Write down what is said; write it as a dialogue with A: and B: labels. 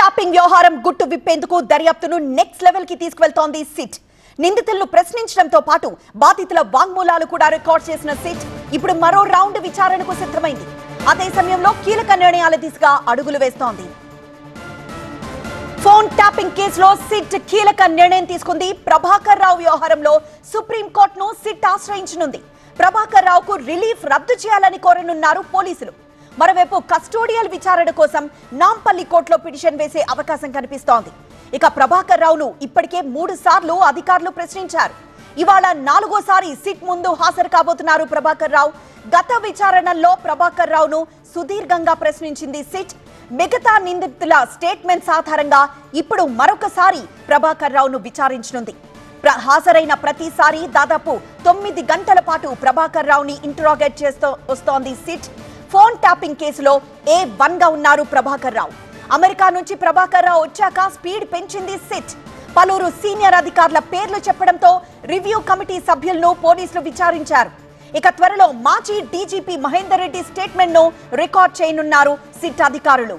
A: Tapping వ్యవహారం గుట్టు విప్పేందుకు దర్యాప్తును నెక్స్ట్ లెవెల్ కి తీసుకువెళ్తోంది సిట్. నిందితులను ప్రశ్నించడంతో పాటు బాధితుల వాంగ్మూలాలు కూడా రికార్డ్ చేసిన సిట్ ఇప్పుడు మరో రౌండ్ విచారణకు సిద్ధమైంది. అదే సమయంలో కీలక నిర్ణయాల దిశగా అడుగులు వేస్తోంది. ఫోన్ ట్యాపింగ్ కేసులో సిట్ కీలక నిర్ణయం తీసుకుంది. ప్రభాకర్ రావు వ్యవహారంలో సుప్రీంకోర్టును సిట్ ఆశ్రయించనుంది. ప్రభాకర్ రావుకు రిలీఫ్ రద్దు చేయాలని కోరనున్నారు పోలీసులు. మరోవైపు కస్టోడియల్ విచారణ కోసం నాంపల్లి కోర్టులో పిటిషన్ వేసే అవకాశం కనిపిస్తోంది. ఇక ప్రభాకర్ రావును ఇప్పటికే 3 సార్లు అధికారులు ప్రశ్నించారు. ఇవాళ 4వసారి సిట్ ముందు హాజరు కాబోతున్నారు ప్రభాకర్ రావు. గత విచారణలో ప్రభాకర్ రావును సుదీర్ఘంగా ప్రశ్నించింది సిట్. మిగతా నిందితుల స్టేట్మెంట్స్ ఆధారంగా ఇప్పుడు మరొకసారి ప్రభాకర్ రావును విచారించనుంది. హాజరైన ప్రతిసారి దాదాపు 9 గంటల పాటు ప్రభాకర్ రావుని ఇంటరాగేట్ చేస్తూ వస్తోంది సిట్. ఫోన్ ట్యాపింగ్ కేసులో A1 గా ఉన్నారు ప్రభాకర్ రావు. అమెరికా నుంచి ప్రభాకర్ రావు వచ్చాక స్పీడ్ పెంచింది సిట్. పలువురు సీనియర్ అధికారుల పేర్లు చెప్పడంతో రివ్యూ కమిటీ సభ్యులను పోలీసులు విచారించారు. ఇక త్వరలో మాజీ డీజీపీ మహేందర్ రెడ్డి స్టేట్మెంట్ ను రికార్డ్ చేయనున్నారు సిట్ అధికారులు.